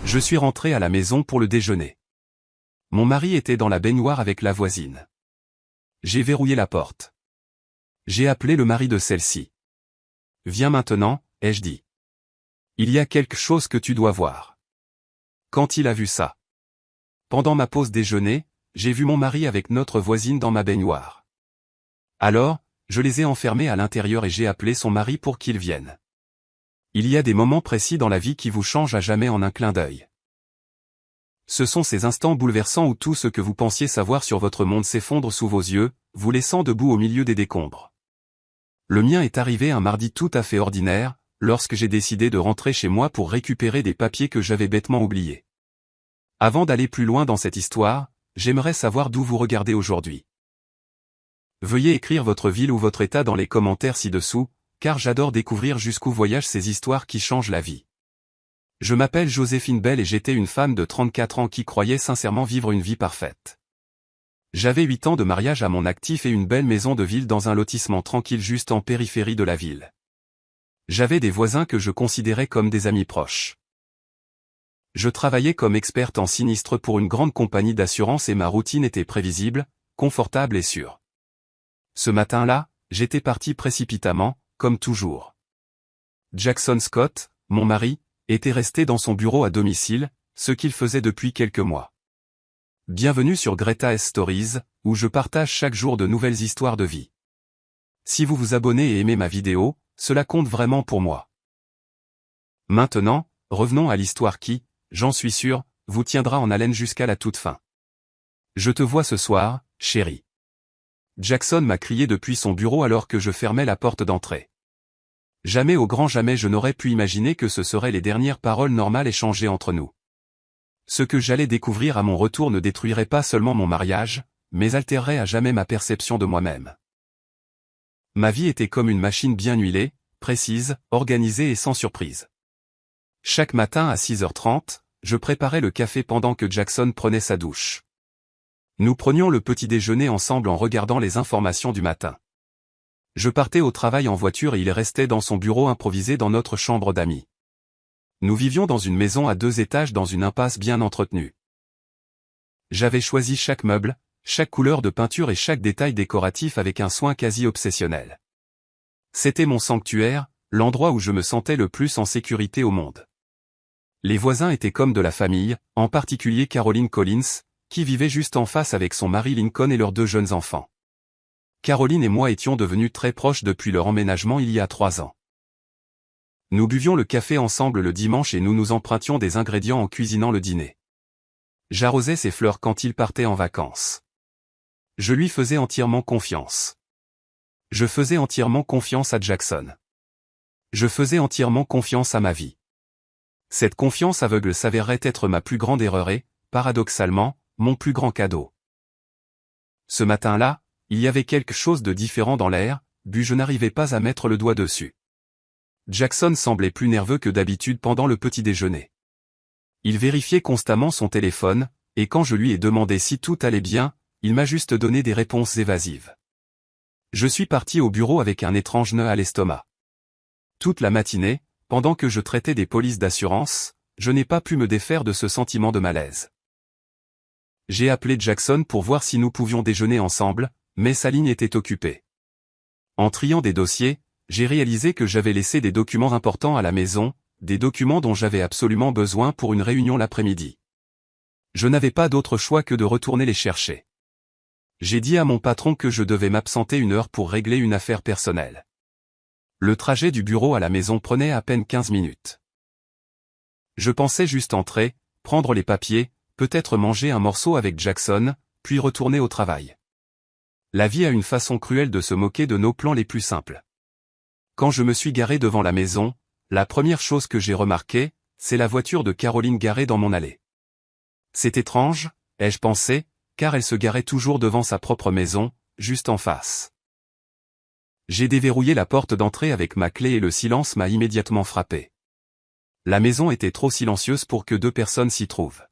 Je suis rentré à la maison pour le déjeuner. Mon mari était dans la baignoire avec la voisine. J'ai verrouillé la porte. J'ai appelé le mari de celle-ci. Viens maintenant, ai-je dit. Il y a quelque chose que tu dois voir. Quand il a vu ça. Pendant ma pause déjeuner, j'ai vu mon mari avec notre voisine dans ma baignoire. Alors, je les ai enfermés à l'intérieur et j'ai appelé son mari pour qu'il vienne. Il y a des moments précis dans la vie qui vous changent à jamais en un clin d'œil. Ce sont ces instants bouleversants où tout ce que vous pensiez savoir sur votre monde s'effondre sous vos yeux, vous laissant debout au milieu des décombres. Le mien est arrivé un mardi tout à fait ordinaire, lorsque j'ai décidé de rentrer chez moi pour récupérer des papiers que j'avais bêtement oubliés. Avant d'aller plus loin dans cette histoire, j'aimerais savoir d'où vous regardez aujourd'hui. Veuillez écrire votre ville ou votre état dans les commentaires ci-dessous, car j'adore découvrir jusqu'où voyagent ces histoires qui changent la vie. Je m'appelle Joséphine Bell et j'étais une femme de 34 ans qui croyait sincèrement vivre une vie parfaite. J'avais 8 ans de mariage à mon actif et une belle maison de ville dans un lotissement tranquille juste en périphérie de la ville. J'avais des voisins que je considérais comme des amis proches. Je travaillais comme experte en sinistre pour une grande compagnie d'assurance et ma routine était prévisible, confortable et sûre. Ce matin-là, j'étais parti précipitamment, comme toujours. Jackson Scott, mon mari, était resté dans son bureau à domicile, ce qu'il faisait depuis quelques mois. Bienvenue sur Greta S Stories, où je partage chaque jour de nouvelles histoires de vie. Si vous vous abonnez et aimez ma vidéo, cela compte vraiment pour moi. Maintenant, revenons à l'histoire qui, j'en suis sûr, vous tiendra en haleine jusqu'à la toute fin. Je te vois ce soir, chérie. Jackson m'a crié depuis son bureau alors que je fermais la porte d'entrée. Jamais au grand jamais je n'aurais pu imaginer que ce seraient les dernières paroles normales échangées entre nous. Ce que j'allais découvrir à mon retour ne détruirait pas seulement mon mariage, mais altérerait à jamais ma perception de moi-même. Ma vie était comme une machine bien huilée, précise, organisée et sans surprise. Chaque matin à 6h30, je préparais le café pendant que Jackson prenait sa douche. Nous prenions le petit déjeuner ensemble en regardant les informations du matin. Je partais au travail en voiture et il restait dans son bureau improvisé dans notre chambre d'amis. Nous vivions dans une maison à 2 étages dans une impasse bien entretenue. J'avais choisi chaque meuble, chaque couleur de peinture et chaque détail décoratif avec un soin quasi obsessionnel. C'était mon sanctuaire, l'endroit où je me sentais le plus en sécurité au monde. Les voisins étaient comme de la famille, en particulier Caroline Collins, qui vivait juste en face avec son mari Lincoln et leurs 2 jeunes enfants. Caroline et moi étions devenus très proches depuis leur emménagement il y a 3 ans. Nous buvions le café ensemble le dimanche et nous nous empruntions des ingrédients en cuisinant le dîner. J'arrosais ses fleurs quand il partait en vacances. Je lui faisais entièrement confiance. Je faisais entièrement confiance à Jackson. Je faisais entièrement confiance à ma vie. Cette confiance aveugle s'avérerait être ma plus grande erreur et, paradoxalement, mon plus grand cadeau. Ce matin-là, il y avait quelque chose de différent dans l'air, je n'arrivais pas à mettre le doigt dessus. Jackson semblait plus nerveux que d'habitude pendant le petit déjeuner. Il vérifiait constamment son téléphone, et quand je lui ai demandé si tout allait bien, il m'a juste donné des réponses évasives. Je suis parti au bureau avec un étrange nœud à l'estomac. Toute la matinée, pendant que je traitais des polices d'assurance, je n'ai pas pu me défaire de ce sentiment de malaise. J'ai appelé Jackson pour voir si nous pouvions déjeuner ensemble, mais sa ligne était occupée. En triant des dossiers, j'ai réalisé que j'avais laissé des documents importants à la maison, des documents dont j'avais absolument besoin pour une réunion l'après-midi. Je n'avais pas d'autre choix que de retourner les chercher. J'ai dit à mon patron que je devais m'absenter 1 heure pour régler une affaire personnelle. Le trajet du bureau à la maison prenait à peine 15 minutes. Je pensais juste entrer, prendre les papiers, peut-être manger un morceau avec Jackson, puis retourner au travail. La vie a une façon cruelle de se moquer de nos plans les plus simples. Quand je me suis garé devant la maison, la première chose que j'ai remarquée, c'est la voiture de Caroline garée dans mon allée. C'est étrange, ai-je pensé, car elle se garait toujours devant sa propre maison, juste en face. J'ai déverrouillé la porte d'entrée avec ma clé et le silence m'a immédiatement frappé. La maison était trop silencieuse pour que 2 personnes s'y trouvent.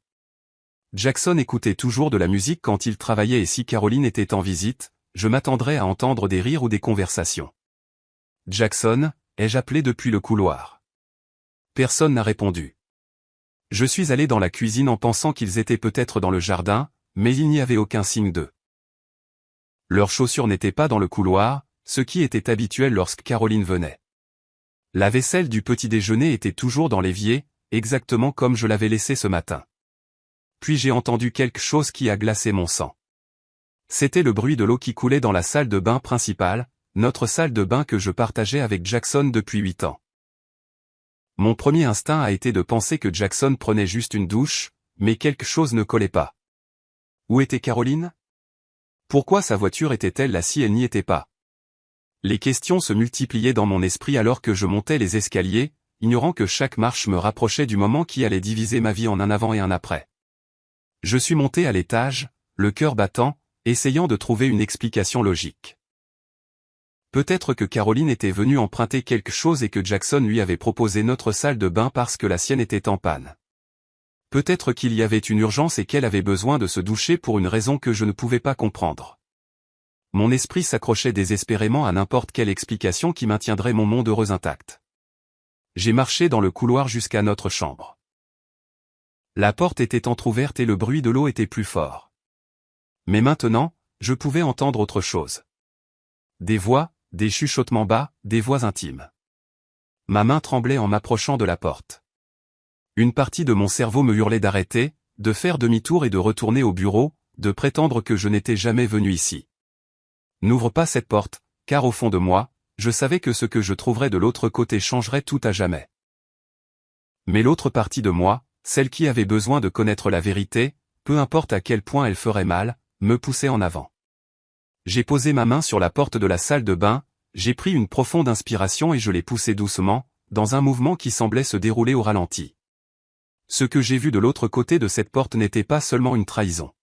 Jackson écoutait toujours de la musique quand il travaillait et si Caroline était en visite, je m'attendrais à entendre des rires ou des conversations. Jackson, ai-je appelé depuis le couloir. Personne n'a répondu. Je suis allé dans la cuisine en pensant qu'ils étaient peut-être dans le jardin, mais il n'y avait aucun signe d'eux. Leurs chaussures n'étaient pas dans le couloir, ce qui était habituel lorsque Caroline venait. La vaisselle du petit déjeuner était toujours dans l'évier, exactement comme je l'avais laissé ce matin. Puis j'ai entendu quelque chose qui a glacé mon sang. C'était le bruit de l'eau qui coulait dans la salle de bain principale, notre salle de bain que je partageais avec Jackson depuis 8 ans. Mon premier instinct a été de penser que Jackson prenait juste une douche, mais quelque chose ne collait pas. Où était Caroline? Pourquoi sa voiture était-elle là si elle n'y était pas? Les questions se multipliaient dans mon esprit alors que je montais les escaliers, ignorant que chaque marche me rapprochait du moment qui allait diviser ma vie en un avant et un après. Je suis monté à l'étage, le cœur battant, essayant de trouver une explication logique. Peut-être que Caroline était venue emprunter quelque chose et que Jackson lui avait proposé notre salle de bain parce que la sienne était en panne. Peut-être qu'il y avait une urgence et qu'elle avait besoin de se doucher pour une raison que je ne pouvais pas comprendre. Mon esprit s'accrochait désespérément à n'importe quelle explication qui maintiendrait mon monde heureux intact. J'ai marché dans le couloir jusqu'à notre chambre. La porte était entr'ouverte et le bruit de l'eau était plus fort. Mais maintenant, je pouvais entendre autre chose. Des voix, des chuchotements bas, des voix intimes. Ma main tremblait en m'approchant de la porte. Une partie de mon cerveau me hurlait d'arrêter, de faire demi-tour et de retourner au bureau, de prétendre que je n'étais jamais venu ici. N'ouvre pas cette porte, car au fond de moi, je savais que ce que je trouverais de l'autre côté changerait tout à jamais. Mais l'autre partie de moi, celle qui avait besoin de connaître la vérité, peu importe à quel point elle ferait mal, me poussait en avant. J'ai posé ma main sur la porte de la salle de bain, j'ai pris une profonde inspiration et je l'ai poussée doucement, dans un mouvement qui semblait se dérouler au ralenti. Ce que j'ai vu de l'autre côté de cette porte n'était pas seulement une trahison.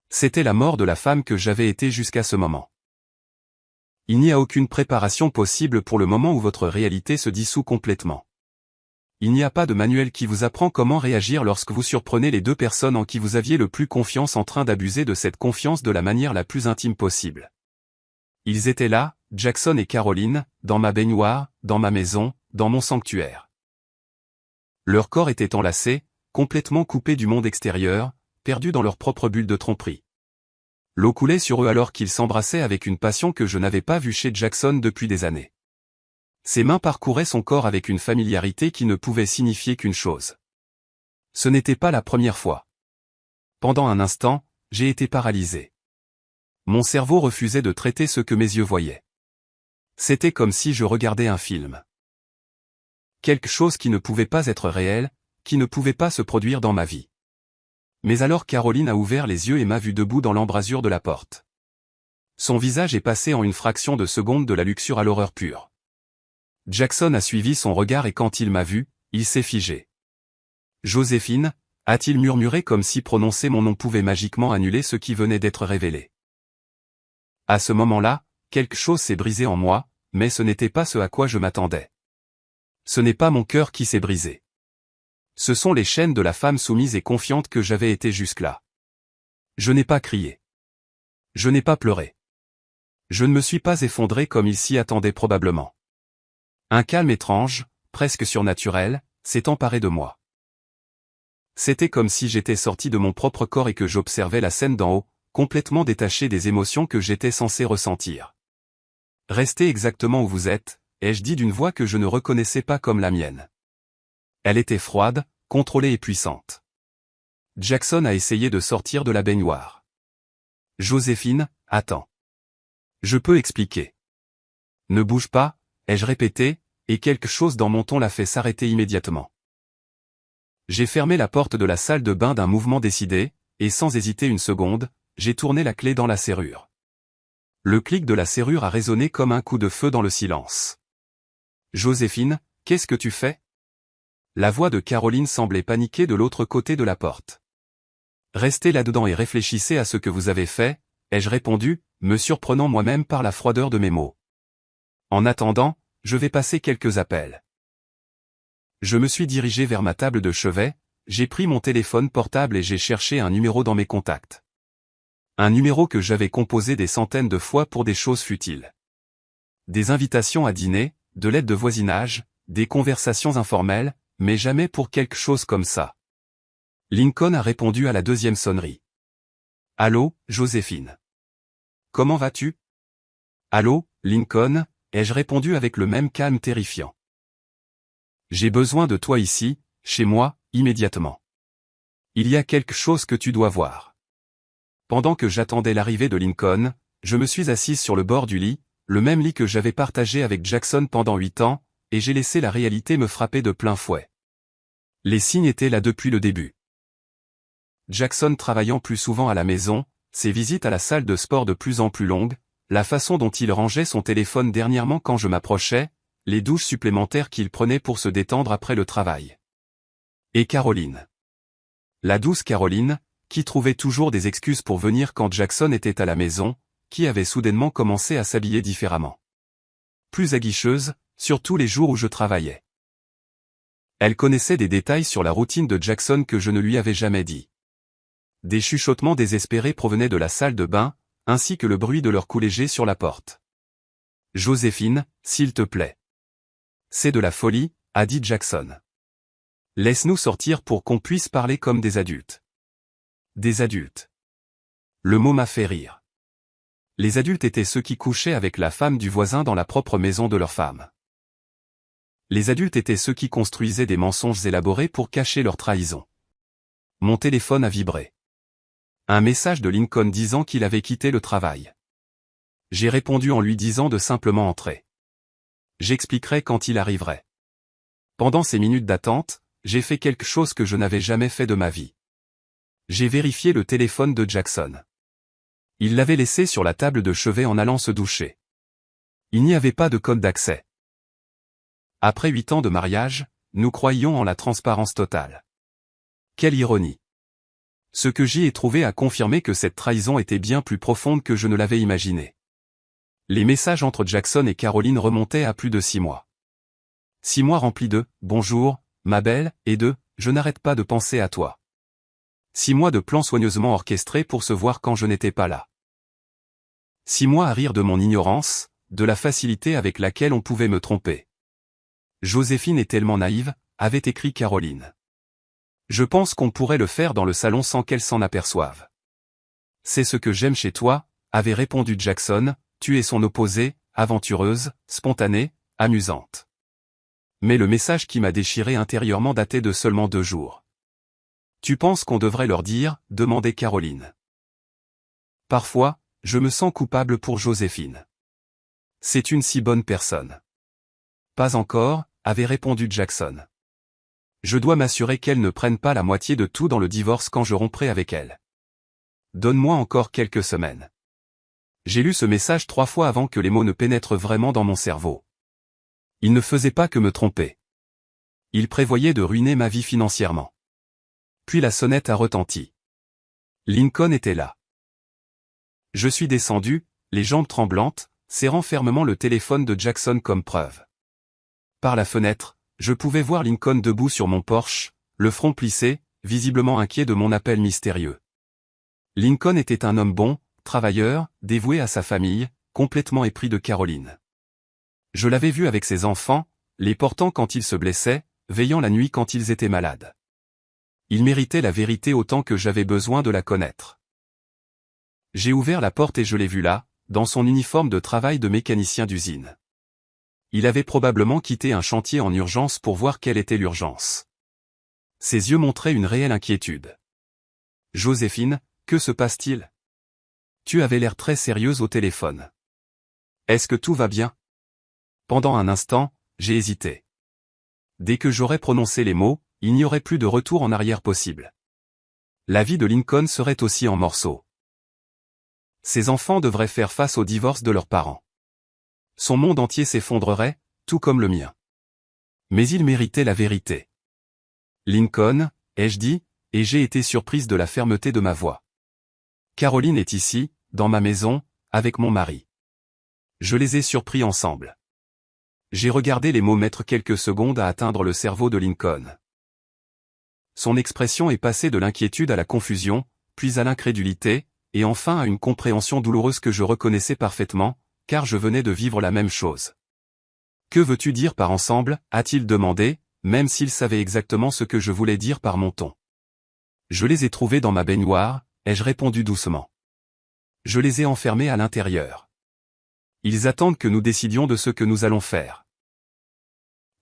C'était la mort de la femme que j'avais été jusqu'à ce moment. Il n'y a aucune préparation possible pour le moment où votre réalité se dissout complètement. Il n'y a pas de manuel qui vous apprend comment réagir lorsque vous surprenez les deux personnes en qui vous aviez le plus confiance en train d'abuser de cette confiance de la manière la plus intime possible. Ils étaient là, Jackson et Caroline, dans ma baignoire, dans ma maison, dans mon sanctuaire. Leurs corps étaient enlacés, complètement coupés du monde extérieur, perdus dans leur propre bulle de tromperie. L'eau coulait sur eux alors qu'ils s'embrassaient avec une passion que je n'avais pas vue chez Jackson depuis des années. Ses mains parcouraient son corps avec une familiarité qui ne pouvait signifier qu'une chose. Ce n'était pas la première fois. Pendant un instant, j'ai été paralysé. Mon cerveau refusait de traiter ce que mes yeux voyaient. C'était comme si je regardais un film. Quelque chose qui ne pouvait pas être réel, qui ne pouvait pas se produire dans ma vie. Mais alors Caroline a ouvert les yeux et m'a vu debout dans l'embrasure de la porte. Son visage est passé en une fraction de seconde de la luxure à l'horreur pure. Jackson a suivi son regard et quand il m'a vu, il s'est figé. « Joséphine » a-t-il murmuré comme si prononcer mon nom pouvait magiquement annuler ce qui venait d'être révélé. À ce moment-là, quelque chose s'est brisé en moi, mais ce n'était pas ce à quoi je m'attendais. Ce n'est pas mon cœur qui s'est brisé. Ce sont les chaînes de la femme soumise et confiante que j'avais été jusque-là. Je n'ai pas crié. Je n'ai pas pleuré. Je ne me suis pas effondré comme il s'y attendait probablement. Un calme étrange, presque surnaturel, s'est emparé de moi. C'était comme si j'étais sorti de mon propre corps et que j'observais la scène d'en haut, complètement détaché des émotions que j'étais censé ressentir. « Restez exactement où vous êtes », ai-je dit d'une voix que je ne reconnaissais pas comme la mienne. Elle était froide, contrôlée et puissante. Jackson a essayé de sortir de la baignoire. « Joséphine, attends. Je peux expliquer. » « Ne bouge pas », ai-je répété, et quelque chose dans mon ton l'a fait s'arrêter immédiatement. J'ai fermé la porte de la salle de bain d'un mouvement décidé, et sans hésiter une seconde, j'ai tourné la clé dans la serrure. Le clic de la serrure a résonné comme un coup de feu dans le silence. « Joséphine, qu'est-ce que tu fais ?» La voix de Caroline semblait paniquer de l'autre côté de la porte. « Restez là-dedans et réfléchissez à ce que vous avez fait, » ai-je répondu, me surprenant moi-même par la froideur de mes mots. En attendant, je vais passer quelques appels. Je me suis dirigé vers ma table de chevet, j'ai pris mon téléphone portable et j'ai cherché un numéro dans mes contacts. Un numéro que j'avais composé des centaines de fois pour des choses futiles. Des invitations à dîner, de l'aide de voisinage, des conversations informelles, mais jamais pour quelque chose comme ça. Lincoln a répondu à la deuxième sonnerie. Allô, Joséphine. Comment vas-tu? Allô, Lincoln, ai-je répondu avec le même calme terrifiant. J'ai besoin de toi ici, chez moi, immédiatement. Il y a quelque chose que tu dois voir. Pendant que j'attendais l'arrivée de Lincoln, je me suis assise sur le bord du lit, le même lit que j'avais partagé avec Jackson pendant 8 ans, et j'ai laissé la réalité me frapper de plein fouet. Les signes étaient là depuis le début. Jackson travaillant plus souvent à la maison, ses visites à la salle de sport de plus en plus longues, la façon dont il rangeait son téléphone dernièrement quand je m'approchais, les douches supplémentaires qu'il prenait pour se détendre après le travail. Et Caroline. La douce Caroline, qui trouvait toujours des excuses pour venir quand Jackson était à la maison, qui avait soudainement commencé à s'habiller différemment. Plus aguicheuse, surtout les jours où je travaillais. Elle connaissait des détails sur la routine de Jackson que je ne lui avais jamais dit. Des chuchotements désespérés provenaient de la salle de bain, ainsi que le bruit de leur coup léger sur la porte. « Joséphine, s'il te plaît. »« C'est de la folie, » a dit Jackson. « Laisse-nous sortir pour qu'on puisse parler comme des adultes. » Des adultes. Le mot m'a fait rire. Les adultes étaient ceux qui couchaient avec la femme du voisin dans la propre maison de leur femme. Les adultes étaient ceux qui construisaient des mensonges élaborés pour cacher leur trahison. Mon téléphone a vibré. Un message de Lincoln disant qu'il avait quitté le travail. J'ai répondu en lui disant de simplement entrer. J'expliquerai quand il arriverait. Pendant ces minutes d'attente, j'ai fait quelque chose que je n'avais jamais fait de ma vie. J'ai vérifié le téléphone de Jackson. Il l'avait laissé sur la table de chevet en allant se doucher. Il n'y avait pas de code d'accès. Après 8 ans de mariage, nous croyions en la transparence totale. Quelle ironie. Ce que j'y ai trouvé a confirmé que cette trahison était bien plus profonde que je ne l'avais imaginé. Les messages entre Jackson et Caroline remontaient à plus de 6 mois. 6 mois remplis de « Bonjour, ma belle » et de « Je n'arrête pas de penser à toi ». 6 mois de plans soigneusement orchestrés pour se voir quand je n'étais pas là. 6 mois à rire de mon ignorance, de la facilité avec laquelle on pouvait me tromper. Joséphine est tellement naïve, avait écrit Caroline. Je pense qu'on pourrait le faire dans le salon sans qu'elle s'en aperçoive. C'est ce que j'aime chez toi, avait répondu Jackson, tu es son opposé, aventureuse, spontanée, amusante. Mais le message qui m'a déchiré intérieurement datait de seulement 2 jours. Tu penses qu'on devrait leur dire, demandait Caroline. Parfois, je me sens coupable pour Joséphine. C'est une si bonne personne. Pas encore, avait répondu Jackson. Je dois m'assurer qu'elle ne prenne pas la moitié de tout dans le divorce quand je romprai avec elle. Donne-moi encore quelques semaines. J'ai lu ce message 3 fois avant que les mots ne pénètrent vraiment dans mon cerveau. Il ne faisait pas que me tromper. Il prévoyait de ruiner ma vie financièrement. Puis la sonnette a retenti. Lincoln était là. Je suis descendu, les jambes tremblantes, serrant fermement le téléphone de Jackson comme preuve. Par la fenêtre, je pouvais voir Lincoln debout sur mon porche, le front plissé, visiblement inquiet de mon appel mystérieux. Lincoln était un homme bon, travailleur, dévoué à sa famille, complètement épris de Caroline. Je l'avais vu avec ses enfants, les portant quand ils se blessaient, veillant la nuit quand ils étaient malades. Il méritait la vérité autant que j'avais besoin de la connaître. J'ai ouvert la porte et je l'ai vu là, dans son uniforme de travail de mécanicien d'usine. Il avait probablement quitté un chantier en urgence pour voir quelle était l'urgence. Ses yeux montraient une réelle inquiétude. « Joséphine, que se passe-t-il? Tu avais l'air très sérieuse au téléphone. Est-ce que tout va bien ?» Pendant un instant, j'ai hésité. Dès que j'aurais prononcé les mots, il n'y aurait plus de retour en arrière possible. La vie de Lincoln serait aussi en morceaux. Ses enfants devraient faire face au divorce de leurs parents. Son monde entier s'effondrerait, tout comme le mien. Mais il méritait la vérité. Lincoln, ai-je dit, et j'ai été surprise de la fermeté de ma voix. Caroline est ici, dans ma maison, avec mon mari. Je les ai surpris ensemble. J'ai regardé les mots mettre quelques secondes à atteindre le cerveau de Lincoln. Son expression est passée de l'inquiétude à la confusion, puis à l'incrédulité, et enfin à une compréhension douloureuse que je reconnaissais parfaitement, car je venais de vivre la même chose. « Que veux-tu dire par ensemble » a-t-il demandé, même s'il savait exactement ce que je voulais dire par mon ton. Je les ai trouvés dans ma baignoire, ai-je répondu doucement. Je les ai enfermés à l'intérieur. Ils attendent que nous décidions de ce que nous allons faire.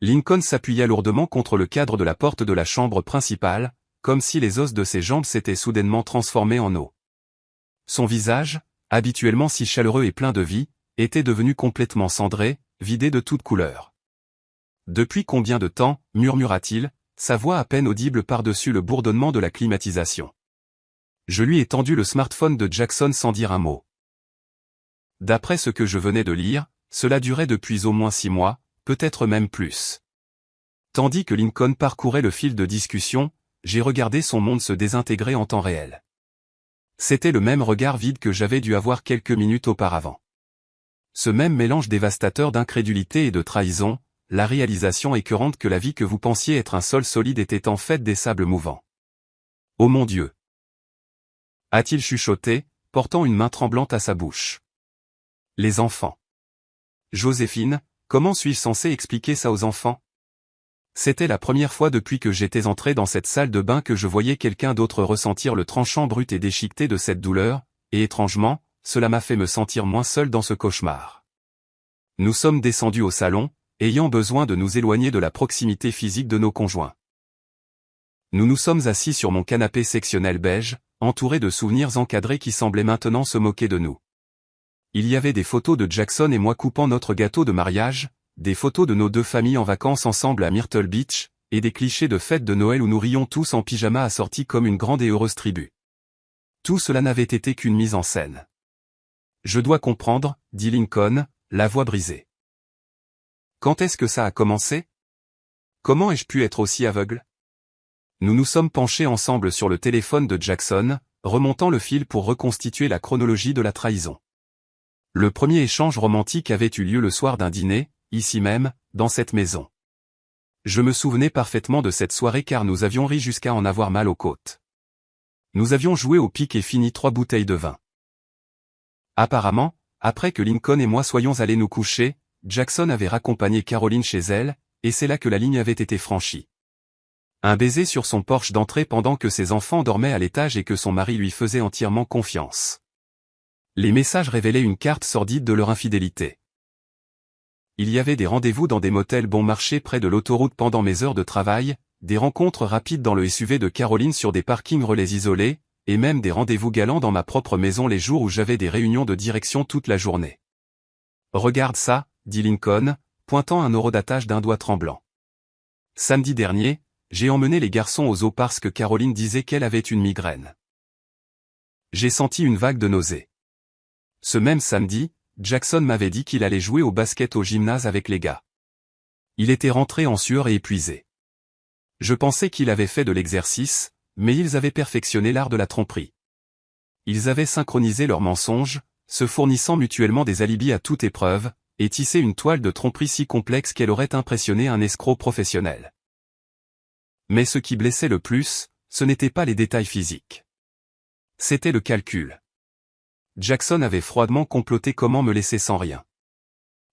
Lincoln s'appuya lourdement contre le cadre de la porte de la chambre principale, comme si les os de ses jambes s'étaient soudainement transformés en eau. Son visage, habituellement si chaleureux et plein de vie, était devenu complètement cendré, vidé de toute couleur. « Depuis combien de temps » murmura-t-il, sa voix à peine audible par-dessus le bourdonnement de la climatisation. Je lui ai tendu le smartphone de Jackson sans dire un mot. D'après ce que je venais de lire, cela durait depuis au moins 6 mois, peut-être même plus. Tandis que Lincoln parcourait le fil de discussion, j'ai regardé son monde se désintégrer en temps réel. C'était le même regard vide que j'avais dû avoir quelques minutes auparavant. Ce même mélange dévastateur d'incrédulité et de trahison, la réalisation écœurante que la vie que vous pensiez être un sol solide était en fait des sables mouvants. « Oh mon Dieu !» a-t-il chuchoté, portant une main tremblante à sa bouche. Les enfants. Joséphine, comment suis-je censé expliquer ça aux enfants? C'était la première fois depuis que j'étais entré dans cette salle de bain que je voyais quelqu'un d'autre ressentir le tranchant brut et déchiqueté de cette douleur, et étrangement, cela m'a fait me sentir moins seul dans ce cauchemar. Nous sommes descendus au salon, ayant besoin de nous éloigner de la proximité physique de nos conjoints. Nous nous sommes assis sur mon canapé sectionnel beige, entouré de souvenirs encadrés qui semblaient maintenant se moquer de nous. Il y avait des photos de Jackson et moi coupant notre gâteau de mariage, des photos de nos 2 familles en vacances ensemble à Myrtle Beach, et des clichés de fête de Noël où nous rions tous en pyjama assortis comme une grande et heureuse tribu. Tout cela n'avait été qu'une mise en scène. Je dois comprendre, dit Lincoln, la voix brisée. Quand est-ce que ça a commencé? Comment ai-je pu être aussi aveugle? Nous nous sommes penchés ensemble sur le téléphone de Jackson, remontant le fil pour reconstituer la chronologie de la trahison. Le premier échange romantique avait eu lieu le soir d'un dîner, ici même, dans cette maison. Je me souvenais parfaitement de cette soirée car nous avions ri jusqu'à en avoir mal aux côtes. Nous avions joué au pic et fini 3 bouteilles de vin. Apparemment, après que Lincoln et moi soyons allés nous coucher, Jackson avait raccompagné Caroline chez elle, et c'est là que la ligne avait été franchie. Un baiser sur son porche d'entrée pendant que ses enfants dormaient à l'étage et que son mari lui faisait entièrement confiance. Les messages révélaient une carte sordide de leur infidélité. Il y avait des rendez-vous dans des motels bon marché près de l'autoroute pendant mes heures de travail, des rencontres rapides dans le SUV de Caroline sur des parkings relais isolés, et même des rendez-vous galants dans ma propre maison les jours où j'avais des réunions de direction toute la journée. « Regarde ça », dit Lincoln, pointant un horodatage d'un doigt tremblant. Samedi dernier, j'ai emmené les garçons au zoo parce que Caroline disait qu'elle avait une migraine. J'ai senti une vague de nausées. Ce même samedi, Jackson m'avait dit qu'il allait jouer au basket au gymnase avec les gars. Il était rentré en sueur et épuisé. Je pensais qu'il avait fait de l'exercice, mais ils avaient perfectionné l'art de la tromperie. Ils avaient synchronisé leurs mensonges, se fournissant mutuellement des alibis à toute épreuve, et tissé une toile de tromperie si complexe qu'elle aurait impressionné un escroc professionnel. Mais ce qui blessait le plus, ce n'était pas les détails physiques. C'était le calcul. Jackson avait froidement comploté comment me laisser sans rien.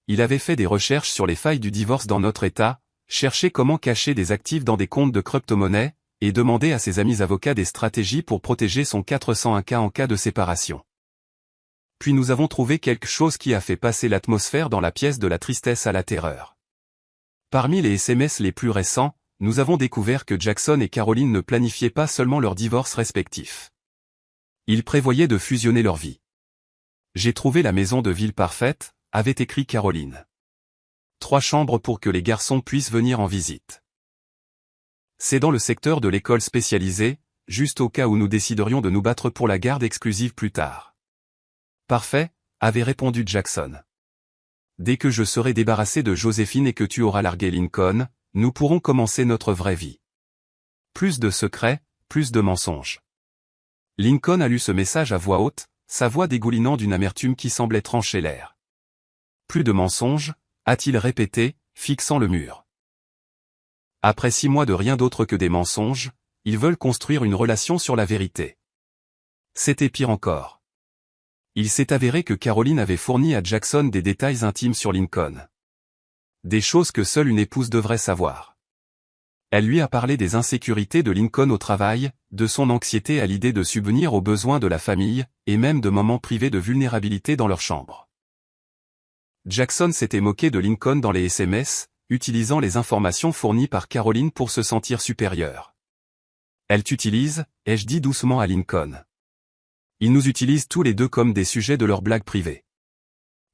Il avait fait des recherches sur les failles du divorce dans notre État, cherché comment cacher des actifs dans des comptes de crypto-monnaie, et demandé à ses amis avocats des stratégies pour protéger son 401k en cas de séparation. Puis nous avons trouvé quelque chose qui a fait passer l'atmosphère dans la pièce de la tristesse à la terreur. Parmi les SMS les plus récents, nous avons découvert que Jackson et Caroline ne planifiaient pas seulement leur divorce respectif. Ils prévoyaient de fusionner leurs vies. J'ai trouvé la maison de ville parfaite, avait écrit Caroline. 3 chambres pour que les garçons puissent venir en visite. C'est dans le secteur de l'école spécialisée, juste au cas où nous déciderions de nous battre pour la garde exclusive plus tard. Parfait, avait répondu Jackson. Dès que je serai débarrassé de Joséphine et que tu auras largué Lincoln, nous pourrons commencer notre vraie vie. Plus de secrets, plus de mensonges. Lincoln a lu ce message à voix haute, sa voix dégoulinant d'une amertume qui semblait trancher l'air. Plus de mensonges, a-t-il répété, fixant le mur. Après 6 mois de rien d'autre que des mensonges, ils veulent construire une relation sur la vérité. C'était pire encore. Il s'est avéré que Caroline avait fourni à Jackson des détails intimes sur Lincoln. Des choses que seule une épouse devrait savoir. Elle lui a parlé des insécurités de Lincoln au travail, de son anxiété à l'idée de subvenir aux besoins de la famille, et même de moments privés de vulnérabilité dans leur chambre. Jackson s'était moqué de Lincoln dans les SMS, utilisant les informations fournies par Caroline pour se sentir supérieur. Elle t'utilise, ai-je dit doucement à Lincoln. Ils nous utilisent tous les deux comme des sujets de leurs blagues privées.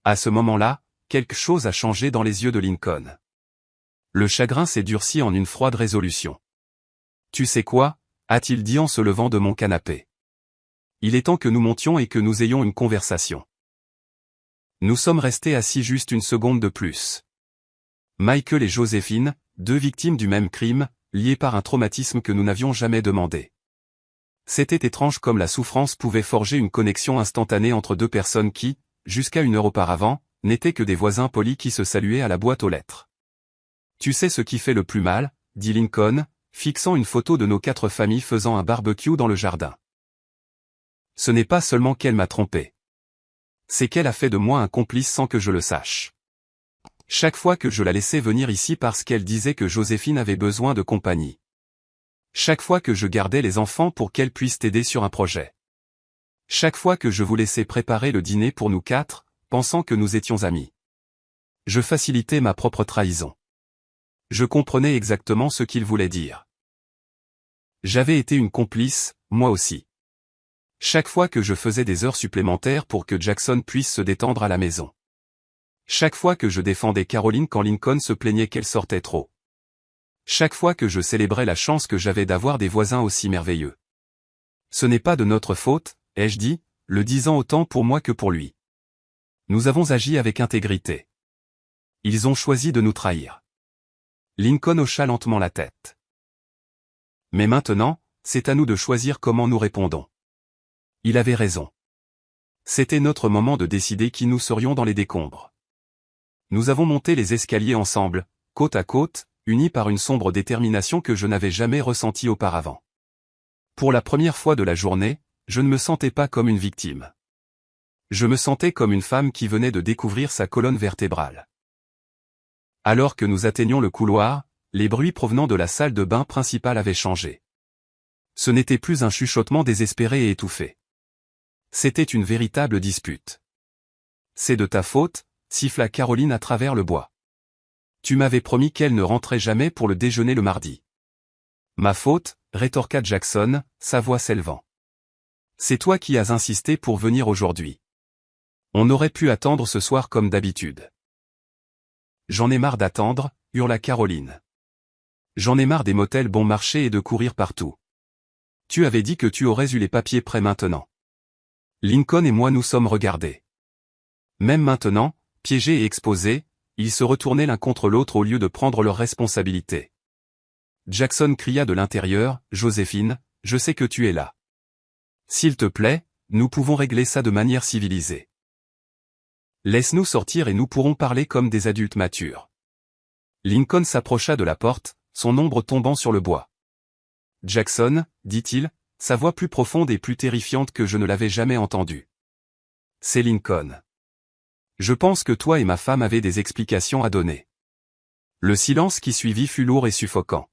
À ce moment-là, quelque chose a changé dans les yeux de Lincoln. Le chagrin s'est durci en une froide résolution. Tu sais quoi, a-t-il dit en se levant de mon canapé. Il est temps que nous montions et que nous ayons une conversation. Nous sommes restés assis juste une seconde de plus. Michael et Joséphine, deux victimes du même crime, liées par un traumatisme que nous n'avions jamais demandé. C'était étrange comme la souffrance pouvait forger une connexion instantanée entre deux personnes qui, jusqu'à une heure auparavant, n'étaient que des voisins polis qui se saluaient à la boîte aux lettres. Tu sais ce qui fait le plus mal, dit Lincoln, fixant une photo de nos 4 familles faisant un barbecue dans le jardin. Ce n'est pas seulement qu'elle m'a trompé. C'est qu'elle a fait de moi un complice sans que je le sache. Chaque fois que je la laissais venir ici parce qu'elle disait que Joséphine avait besoin de compagnie. Chaque fois que je gardais les enfants pour qu'elle puisse t'aider sur un projet. Chaque fois que je vous laissais préparer le dîner pour nous 4, pensant que nous étions amis. Je facilitais ma propre trahison. Je comprenais exactement ce qu'il voulait dire. J'avais été une complice, moi aussi. Chaque fois que je faisais des heures supplémentaires pour que Jackson puisse se détendre à la maison. Chaque fois que je défendais Caroline quand Lincoln se plaignait qu'elle sortait trop. Chaque fois que je célébrais la chance que j'avais d'avoir des voisins aussi merveilleux. Ce n'est pas de notre faute, ai-je dit, le disant autant pour moi que pour lui. Nous avons agi avec intégrité. Ils ont choisi de nous trahir. Lincoln hocha lentement la tête. Mais maintenant, c'est à nous de choisir comment nous répondons. Il avait raison. C'était notre moment de décider qui nous serions dans les décombres. Nous avons monté les escaliers ensemble, côte à côte, unis par une sombre détermination que je n'avais jamais ressentie auparavant. Pour la première fois de la journée, je ne me sentais pas comme une victime. Je me sentais comme une femme qui venait de découvrir sa colonne vertébrale. Alors que nous atteignions le couloir, les bruits provenant de la salle de bain principale avaient changé. Ce n'était plus un chuchotement désespéré et étouffé. C'était une véritable dispute. C'est de ta faute, siffla Caroline à travers le bois. Tu m'avais promis qu'elle ne rentrait jamais pour le déjeuner le mardi. Ma faute, rétorqua Jackson, sa voix s'élevant. C'est toi qui as insisté pour venir aujourd'hui. On aurait pu attendre ce soir comme d'habitude. J'en ai marre d'attendre, hurla Caroline. J'en ai marre des motels bon marché et de courir partout. Tu avais dit que tu aurais eu les papiers prêts maintenant. Lincoln et moi nous sommes regardés. Même maintenant, piégés et exposés, ils se retournaient l'un contre l'autre au lieu de prendre leurs responsabilités. Jackson cria de l'intérieur, Joséphine, je sais que tu es là. S'il te plaît, nous pouvons régler ça de manière civilisée. Laisse-nous sortir et nous pourrons parler comme des adultes matures. Lincoln s'approcha de la porte, son ombre tombant sur le bois. Jackson, dit-il, sa voix plus profonde et plus terrifiante que je ne l'avais jamais entendue. C'est Lincoln. Je pense que toi et ma femme avez des explications à donner. Le silence qui suivit fut lourd et suffocant.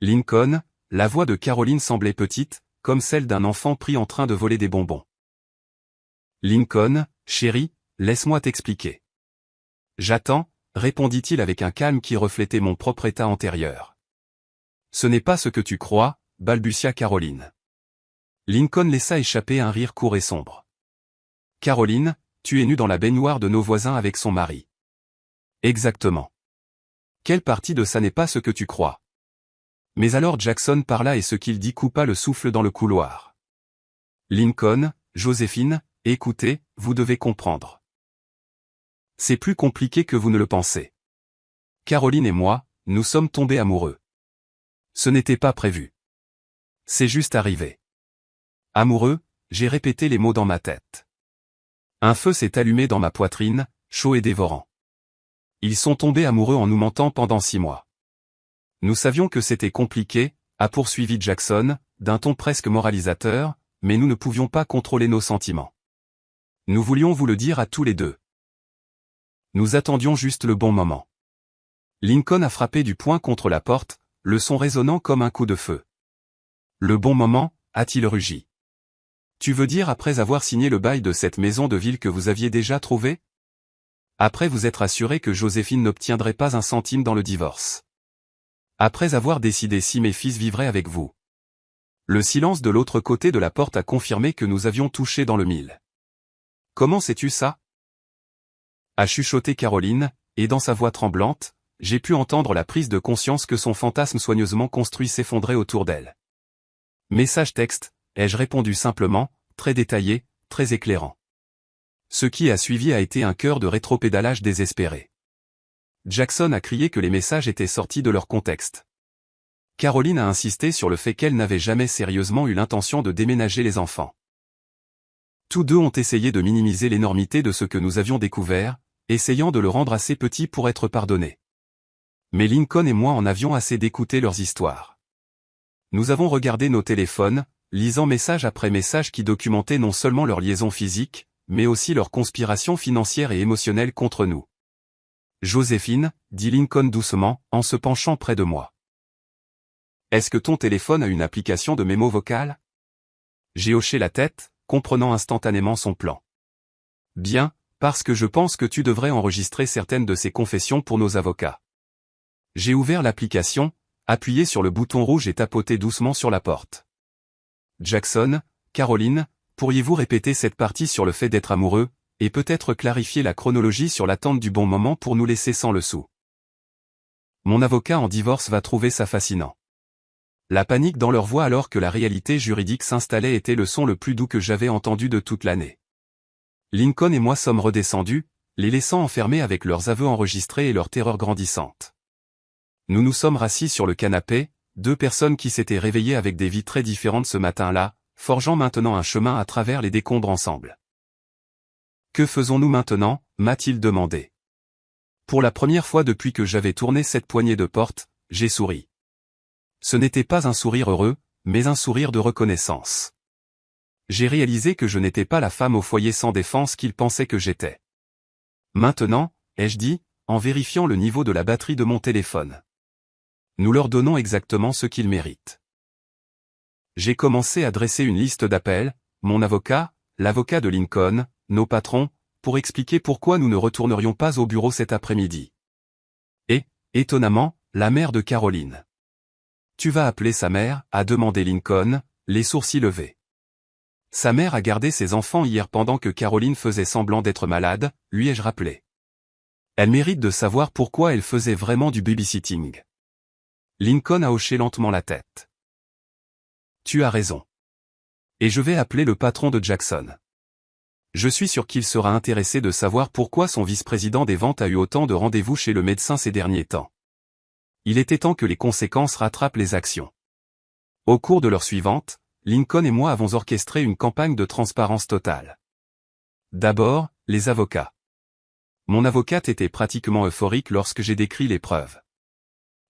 Lincoln, la voix de Caroline semblait petite, comme celle d'un enfant pris en train de voler des bonbons. Lincoln, chérie, laisse-moi t'expliquer. J'attends, répondit-il avec un calme qui reflétait mon propre état antérieur. Ce n'est pas ce que tu crois, balbutia Caroline. Lincoln laissa échapper un rire court et sombre. Caroline, tu es nue dans la baignoire de nos voisins avec son mari. Exactement. Quelle partie de ça n'est pas ce que tu crois? Mais alors Jackson parla et ce qu'il dit coupa le souffle dans le couloir. Lincoln, Joséphine, écoutez, vous devez comprendre. C'est plus compliqué que vous ne le pensez. Caroline et moi, nous sommes tombés amoureux. Ce n'était pas prévu. C'est juste arrivé. Amoureux, j'ai répété les mots dans ma tête. Un feu s'est allumé dans ma poitrine, chaud et dévorant. Ils sont tombés amoureux en nous mentant pendant 6 mois. Nous savions que c'était compliqué, a poursuivi Jackson, d'un ton presque moralisateur, mais nous ne pouvions pas contrôler nos sentiments. Nous voulions vous le dire à tous les deux. Nous attendions juste le bon moment. Lincoln a frappé du poing contre la porte, le son résonnant comme un coup de feu. Le bon moment, a-t-il rugi. Tu veux dire après avoir signé le bail de cette maison de ville que vous aviez déjà trouvée? Après vous être assuré que Joséphine n'obtiendrait pas un centime dans le divorce. Après avoir décidé si mes fils vivraient avec vous. Le silence de l'autre côté de la porte a confirmé que nous avions touché dans le mille. Comment sais-tu ça? A chuchoté Caroline, et dans sa voix tremblante, j'ai pu entendre la prise de conscience que son fantasme soigneusement construit s'effondrait autour d'elle. Message texte, ai-je répondu simplement, très détaillé, très éclairant. Ce qui a suivi a été un chœur de rétropédalage désespéré. Jackson a crié que les messages étaient sortis de leur contexte. Caroline a insisté sur le fait qu'elle n'avait jamais sérieusement eu l'intention de déménager les enfants. Tous deux ont essayé de minimiser l'énormité de ce que nous avions découvert, essayant de le rendre assez petit pour être pardonné. Mais Lincoln et moi en avions assez d'écouter leurs histoires. Nous avons regardé nos téléphones, lisant message après message qui documentaient non seulement leur liaison physique, mais aussi leur conspiration financière et émotionnelle contre nous. Joséphine, dit Lincoln doucement, en se penchant près de moi. Est-ce que ton téléphone a une application de mémo vocal? J'ai hoché la tête, comprenant instantanément son plan. Bien, parce que je pense que tu devrais enregistrer certaines de ces confessions pour nos avocats. J'ai ouvert l'application, appuyé sur le bouton rouge et tapoté doucement sur la porte. Jackson, Caroline, pourriez-vous répéter cette partie sur le fait d'être amoureux, et peut-être clarifier la chronologie sur l'attente du bon moment pour nous laisser sans le sou? Mon avocat en divorce va trouver ça fascinant. La panique dans leur voix alors que la réalité juridique s'installait était le son le plus doux que j'avais entendu de toute l'année. Lincoln et moi sommes redescendus, les laissant enfermés avec leurs aveux enregistrés et leur terreur grandissante. Nous nous sommes rassis sur le canapé, deux personnes qui s'étaient réveillées avec des vies très différentes ce matin-là, forgeant maintenant un chemin à travers les décombres ensemble. Que faisons-nous maintenant? M'a-t-il demandé. Pour la première fois depuis que j'avais tourné cette poignée de porte, j'ai souri. Ce n'était pas un sourire heureux, mais un sourire de reconnaissance. J'ai réalisé que je n'étais pas la femme au foyer sans défense qu'il pensait que j'étais. Maintenant, ai-je dit, en vérifiant le niveau de la batterie de mon téléphone. Nous leur donnons exactement ce qu'ils méritent. J'ai commencé à dresser une liste d'appels, mon avocat, l'avocat de Lincoln, nos patrons, pour expliquer pourquoi nous ne retournerions pas au bureau cet après-midi. Et, étonnamment, la mère de Caroline. Tu vas appeler sa mère, a demandé Lincoln, les sourcils levés. Sa mère a gardé ses enfants hier pendant que Caroline faisait semblant d'être malade, lui ai-je rappelé. Elle mérite de savoir pourquoi elle faisait vraiment du babysitting. Lincoln a hoché lentement la tête. Tu as raison. Et je vais appeler le patron de Jackson. Je suis sûr qu'il sera intéressé de savoir pourquoi son vice-président des ventes a eu autant de rendez-vous chez le médecin ces derniers temps. Il était temps que les conséquences rattrapent les actions. Au cours de l'heure suivante, Lincoln et moi avons orchestré une campagne de transparence totale. D'abord, les avocats. Mon avocate était pratiquement euphorique lorsque j'ai décrit les preuves.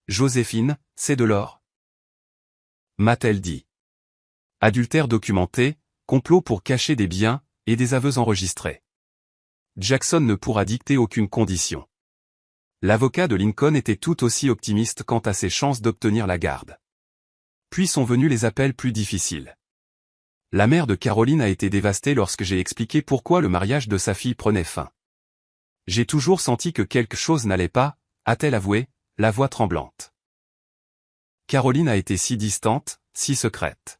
Joséphine, c'est de l'or. M'a-t-elle dit. Adultère documenté, complot pour cacher des biens, et des aveux enregistrés. Jackson ne pourra dicter aucune condition. L'avocat de Lincoln était tout aussi optimiste quant à ses chances d'obtenir la garde. Puis sont venus les appels plus difficiles. La mère de Caroline a été dévastée lorsque j'ai expliqué pourquoi le mariage de sa fille prenait fin. J'ai toujours senti que quelque chose n'allait pas, a-t-elle avoué, la voix tremblante. Caroline a été si distante, si secrète.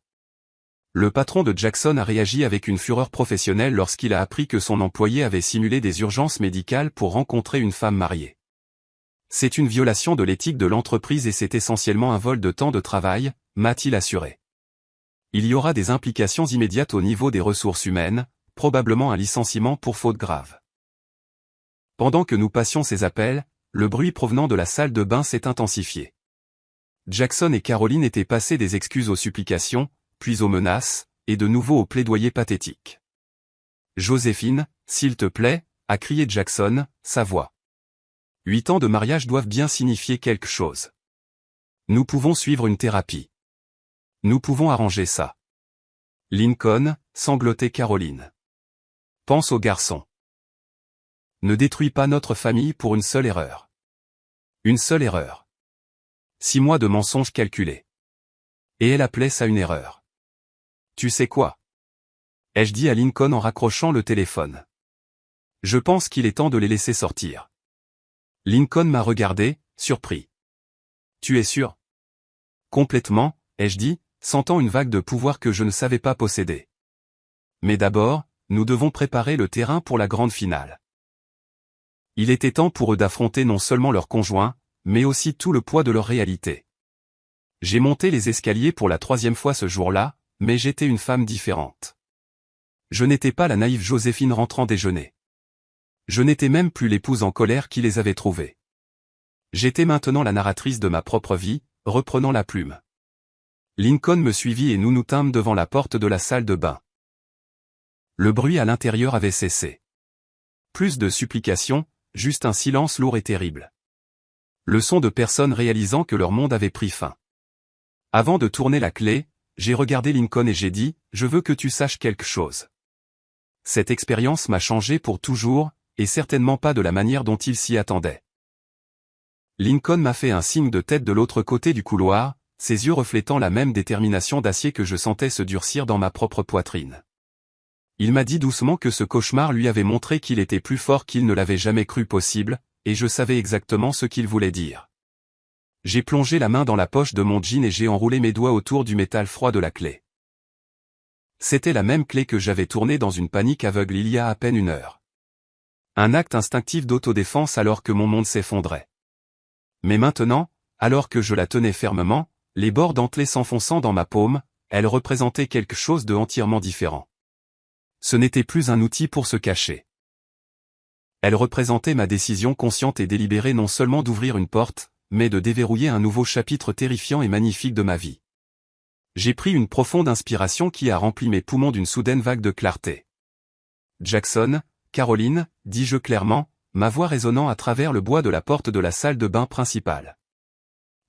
Le patron de Jackson a réagi avec une fureur professionnelle lorsqu'il a appris que son employé avait simulé des urgences médicales pour rencontrer une femme mariée. C'est une violation de l'éthique de l'entreprise et c'est essentiellement un vol de temps de travail, m'a-t-il assuré. Il y aura des implications immédiates au niveau des ressources humaines, probablement un licenciement pour faute grave. Pendant que nous passions ces appels, le bruit provenant de la salle de bain s'est intensifié. Jackson et Caroline étaient passés des excuses aux supplications, puis aux menaces, et de nouveau aux plaidoyers pathétiques. Joséphine, s'il te plaît, a crié Jackson, sa voix. 8 ans de mariage doivent bien signifier quelque chose. Nous pouvons suivre une thérapie. Nous pouvons arranger ça. Lincoln, sanglotait Caroline. Pense au garçon. Ne détruis pas notre famille pour une seule erreur. Une seule erreur. 6 mois de mensonges calculés. Et elle appelait ça une erreur. Tu sais quoi? Ai-je dit à Lincoln en raccrochant le téléphone. Je pense qu'il est temps de les laisser sortir. Lincoln m'a regardé, surpris. Tu es sûr? Complètement, ai-je dit, sentant une vague de pouvoir que je ne savais pas posséder. Mais d'abord, nous devons préparer le terrain pour la grande finale. Il était temps pour eux d'affronter non seulement leurs conjoints, mais aussi tout le poids de leur réalité. J'ai monté les escaliers pour la 3e fois ce jour-là, mais j'étais une femme différente. Je n'étais pas la naïve Joséphine rentrant déjeuner. Je n'étais même plus l'épouse en colère qui les avait trouvés. J'étais maintenant la narratrice de ma propre vie, reprenant la plume. Lincoln me suivit et nous nous tînmes devant la porte de la salle de bain. Le bruit à l'intérieur avait cessé. Plus de supplications, juste un silence lourd et terrible. Le son de personnes réalisant que leur monde avait pris fin. Avant de tourner la clé, j'ai regardé Lincoln et j'ai dit, je veux que tu saches quelque chose. Cette expérience m'a changé pour toujours, et certainement pas de la manière dont il s'y attendait. Lincoln m'a fait un signe de tête de l'autre côté du couloir, ses yeux reflétant la même détermination d'acier que je sentais se durcir dans ma propre poitrine. Il m'a dit doucement que ce cauchemar lui avait montré qu'il était plus fort qu'il ne l'avait jamais cru possible, et je savais exactement ce qu'il voulait dire. J'ai plongé la main dans la poche de mon jean et j'ai enroulé mes doigts autour du métal froid de la clé. C'était la même clé que j'avais tournée dans une panique aveugle il y a à peine 1 heure. Un acte instinctif d'autodéfense alors que mon monde s'effondrait. Mais maintenant, alors que je la tenais fermement, les bords dentelés s'enfonçant dans ma paume, elle représentait quelque chose de entièrement différent. Ce n'était plus un outil pour se cacher. Elle représentait ma décision consciente et délibérée non seulement d'ouvrir une porte, mais de déverrouiller un nouveau chapitre terrifiant et magnifique de ma vie. J'ai pris une profonde inspiration qui a rempli mes poumons d'une soudaine vague de clarté. Jackson, Caroline, dis-je clairement, ma voix résonnant à travers le bois de la porte de la salle de bain principale.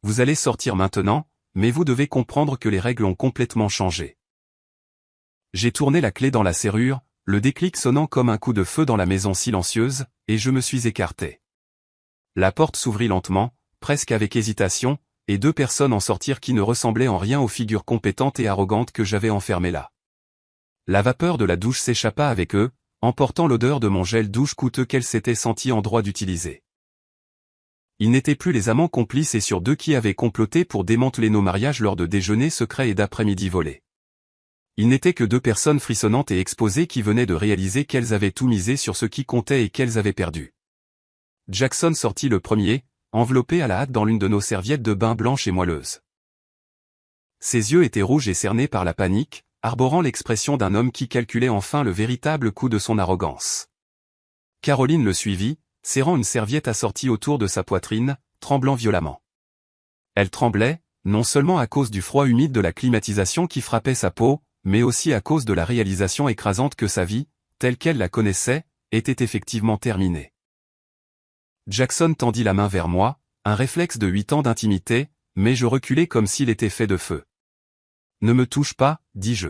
Vous allez sortir maintenant, mais vous devez comprendre que les règles ont complètement changé. J'ai tourné la clé dans la serrure, le déclic sonnant comme un coup de feu dans la maison silencieuse, et je me suis écarté. La porte s'ouvrit lentement, presque avec hésitation, et 2 personnes en sortirent qui ne ressemblaient en rien aux figures compétentes et arrogantes que j'avais enfermées là. La vapeur de la douche s'échappa avec eux, emportant l'odeur de mon gel douche coûteux qu'elle s'était sentie en droit d'utiliser. Ils n'étaient plus les amants complices et sur 2 qui avaient comploté pour démanteler nos mariages lors de déjeuners secrets et d'après-midi volés. Ils n'étaient que 2 personnes frissonnantes et exposées qui venaient de réaliser qu'elles avaient tout misé sur ce qui comptait et qu'elles avaient perdu. Jackson sortit le premier, enveloppé à la hâte dans l'une de nos serviettes de bain blanches et moelleuses. Ses yeux étaient rouges et cernés par la panique, arborant l'expression d'un homme qui calculait enfin le véritable coût de son arrogance. Caroline le suivit, serrant une serviette assortie autour de sa poitrine, tremblant violemment. Elle tremblait, non seulement à cause du froid humide de la climatisation qui frappait sa peau, mais aussi à cause de la réalisation écrasante que sa vie, telle qu'elle la connaissait, était effectivement terminée. Jackson tendit la main vers moi, un réflexe de 8 ans d'intimité, mais je reculai comme s'il était fait de feu. « Ne me touche pas, dis-je. »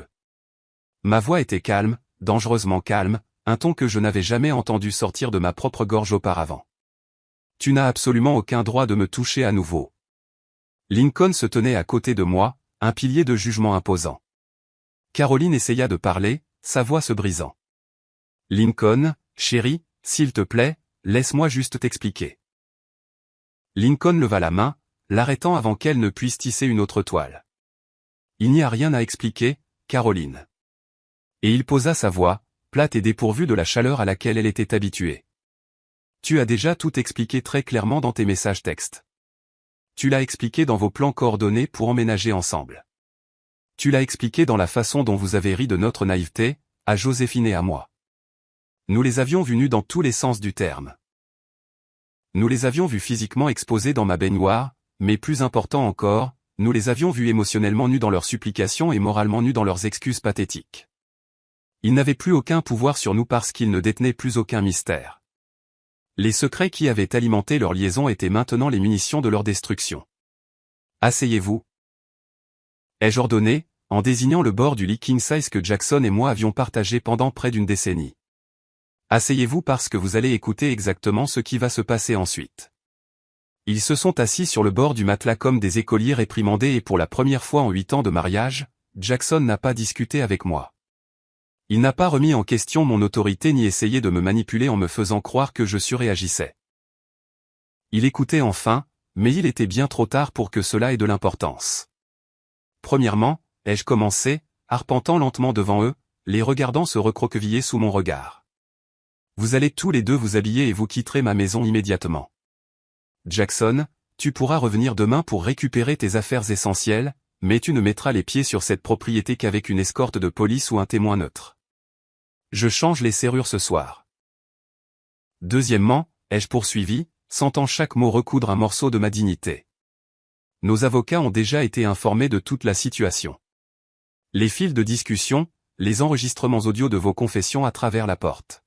Ma voix était calme, dangereusement calme, un ton que je n'avais jamais entendu sortir de ma propre gorge auparavant. « Tu n'as absolument aucun droit de me toucher à nouveau. » Lincoln se tenait à côté de moi, un pilier de jugement imposant. Caroline essaya de parler, sa voix se brisant. « Lincoln, chérie, s'il te plaît, laisse-moi juste t'expliquer. » Lincoln leva la main, l'arrêtant avant qu'elle ne puisse tisser une autre toile. « Il n'y a rien à expliquer, Caroline. » Et il posa sa voix, plate et dépourvue de la chaleur à laquelle elle était habituée. « Tu as déjà tout expliqué très clairement dans tes messages textes. Tu l'as expliqué dans vos plans coordonnés pour emménager ensemble. Tu l'as expliqué dans la façon dont vous avez ri de notre naïveté, à Joséphine et à moi. Nous les avions vus nus dans tous les sens du terme. Nous les avions vus physiquement exposés dans ma baignoire, mais plus important encore, nous les avions vus émotionnellement nus dans leurs supplications et moralement nus dans leurs excuses pathétiques. Ils n'avaient plus aucun pouvoir sur nous parce qu'ils ne détenaient plus aucun mystère. Les secrets qui avaient alimenté leur liaison étaient maintenant les munitions de leur destruction. Asseyez-vous. Ai-je ordonné, en désignant le bord du lit king size que Jackson et moi avions partagé pendant près d'1 décennie. Asseyez-vous parce que vous allez écouter exactement ce qui va se passer ensuite. Ils se sont assis sur le bord du matelas comme des écoliers réprimandés et pour la première fois en 8 ans de mariage, Jackson n'a pas discuté avec moi. Il n'a pas remis en question mon autorité ni essayé de me manipuler en me faisant croire que je surréagissais. Il écoutait enfin, mais il était bien trop tard pour que cela ait de l'importance. Premièrement, ai-je commencé, arpentant lentement devant eux, les regardant se recroqueviller sous mon regard. Vous allez tous les deux vous habiller et vous quitterez ma maison immédiatement. Jackson, tu pourras revenir demain pour récupérer tes affaires essentielles, mais tu ne mettras les pieds sur cette propriété qu'avec une escorte de police ou un témoin neutre. Je change les serrures ce soir. Deuxièmement, ai-je poursuivi, sentant chaque mot recoudre un morceau de ma dignité. Nos avocats ont déjà été informés de toute la situation. Les fils de discussion, les enregistrements audio de vos confessions à travers la porte.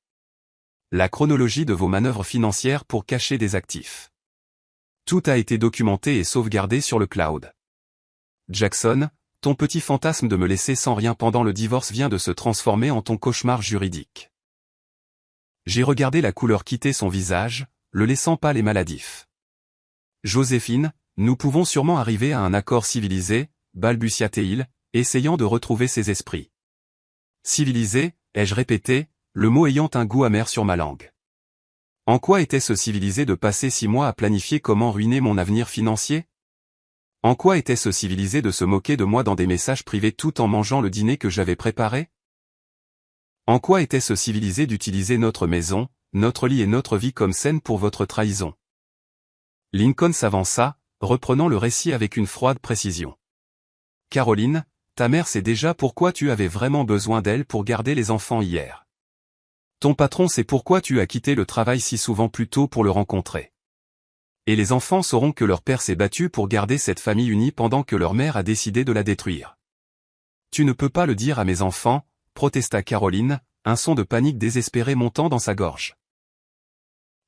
La chronologie de vos manœuvres financières pour cacher des actifs. Tout a été documenté et sauvegardé sur le cloud. Jackson, ton petit fantasme de me laisser sans rien pendant le divorce vient de se transformer en ton cauchemar juridique. J'ai regardé la couleur quitter son visage, le laissant pâle et maladif. Joséphine, nous pouvons sûrement arriver à un accord civilisé, balbutia-t-il, essayant de retrouver ses esprits. Civilisé, ai-je répété, le mot ayant un goût amer sur ma langue. En quoi était-ce civilisé de passer 6 mois à planifier comment ruiner mon avenir financier? En quoi était-ce civilisé de se moquer de moi dans des messages privés tout en mangeant le dîner que j'avais préparé? En quoi était-ce civilisé d'utiliser notre maison, notre lit et notre vie comme scène pour votre trahison? Lincoln s'avança, reprenant le récit avec une froide précision. Caroline, ta mère sait déjà pourquoi tu avais vraiment besoin d'elle pour garder les enfants hier. Ton patron sait pourquoi tu as quitté le travail si souvent plus tôt pour le rencontrer. Et les enfants sauront que leur père s'est battu pour garder cette famille unie pendant que leur mère a décidé de la détruire. Tu ne peux pas le dire à mes enfants, protesta Caroline, un son de panique désespéré montant dans sa gorge.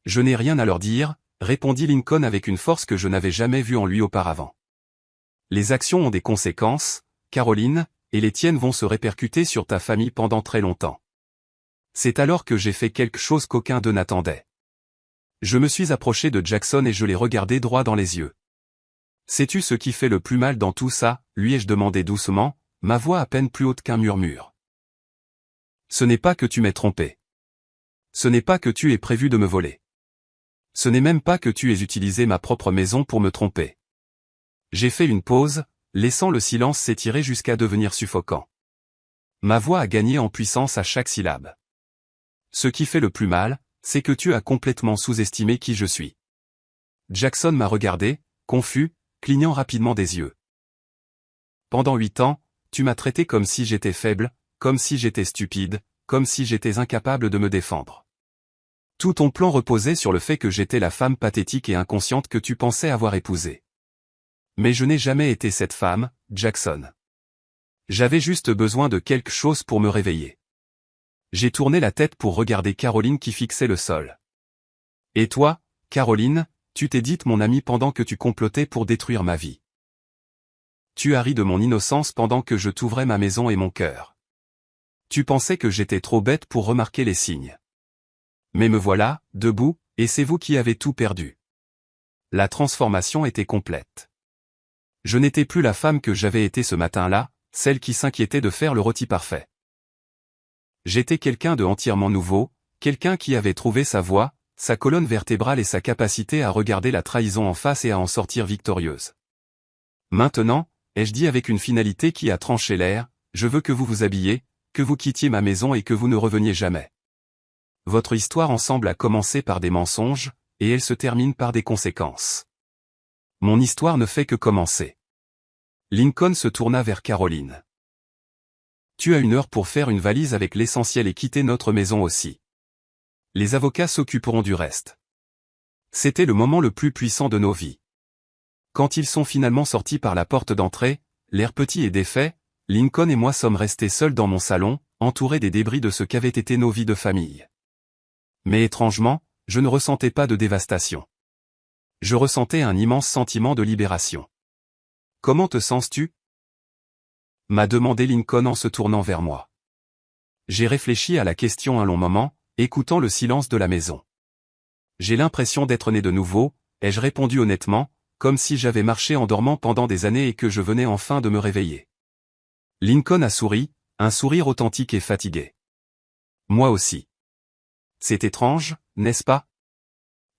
Je n'ai rien à leur dire, répondit Lincoln avec une force que je n'avais jamais vue en lui auparavant. Les actions ont des conséquences, Caroline, et les tiennes vont se répercuter sur ta famille pendant très longtemps. C'est alors que j'ai fait quelque chose qu'aucun d'eux n'attendait. Je me suis approché de Jackson et je l'ai regardé droit dans les yeux. Sais-tu ce qui fait le plus mal dans tout ça, lui ai-je demandé doucement, ma voix à peine plus haute qu'un murmure. Ce n'est pas que tu m'aies trompé. Ce n'est pas que tu aies prévu de me voler. Ce n'est même pas que tu aies utilisé ma propre maison pour me tromper. J'ai fait une pause, laissant le silence s'étirer jusqu'à devenir suffocant. Ma voix a gagné en puissance à chaque syllabe. Ce qui fait le plus mal, c'est que tu as complètement sous-estimé qui je suis. Jackson m'a regardé, confus, clignant rapidement des yeux. Pendant 8 ans, tu m'as traité comme si j'étais faible, comme si j'étais stupide, comme si j'étais incapable de me défendre. Tout ton plan reposait sur le fait que j'étais la femme pathétique et inconsciente que tu pensais avoir épousée. Mais je n'ai jamais été cette femme, Jackson. J'avais juste besoin de quelque chose pour me réveiller. J'ai tourné la tête pour regarder Caroline qui fixait le sol. Et toi, Caroline, tu t'es dite mon amie pendant que tu complotais pour détruire ma vie. Tu as ri de mon innocence pendant que je t'ouvrais ma maison et mon cœur. Tu pensais que j'étais trop bête pour remarquer les signes. Mais me voilà, debout, et c'est vous qui avez tout perdu. La transformation était complète. Je n'étais plus la femme que j'avais été ce matin-là, celle qui s'inquiétait de faire le rôti parfait. J'étais quelqu'un de entièrement nouveau, quelqu'un qui avait trouvé sa voie, sa colonne vertébrale et sa capacité à regarder la trahison en face et à en sortir victorieuse. Maintenant, ai-je dit avec une finalité qui a tranché l'air, je veux que vous vous habilliez, que vous quittiez ma maison et que vous ne reveniez jamais. Votre histoire ensemble a commencé par des mensonges, et elle se termine par des conséquences. Mon histoire ne fait que commencer. Lincoln se tourna vers Caroline. Tu as 1 heure pour faire une valise avec l'essentiel et quitter notre maison aussi. Les avocats s'occuperont du reste. C'était le moment le plus puissant de nos vies. Quand ils sont finalement sortis par la porte d'entrée, l'air petit et défait, Lincoln et moi sommes restés seuls dans mon salon, entourés des débris de ce qu'avaient été nos vies de famille. Mais étrangement, je ne ressentais pas de dévastation. Je ressentais un immense sentiment de libération. Comment te sens-tu ? M'a demandé Lincoln en se tournant vers moi. J'ai réfléchi à la question un long moment, écoutant le silence de la maison. J'ai l'impression d'être né de nouveau, ai-je répondu honnêtement, comme si j'avais marché en dormant pendant des années et que je venais enfin de me réveiller. Lincoln a souri, un sourire authentique et fatigué. Moi aussi. C'est étrange, n'est-ce pas?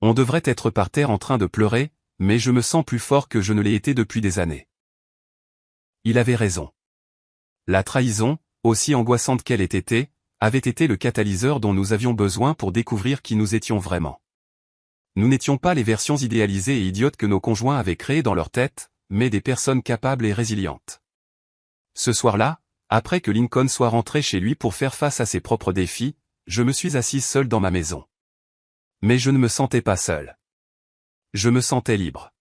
On devrait être par terre en train de pleurer, mais je me sens plus fort que je ne l'ai été depuis des années. Il avait raison. La trahison, aussi angoissante qu'elle ait été, avait été le catalyseur dont nous avions besoin pour découvrir qui nous étions vraiment. Nous n'étions pas les versions idéalisées et idiotes que nos conjoints avaient créées dans leur tête, mais des personnes capables et résilientes. Ce soir-là, après que Lincoln soit rentré chez lui pour faire face à ses propres défis, je me suis assise seul dans ma maison. Mais je ne me sentais pas seul. Je me sentais libre.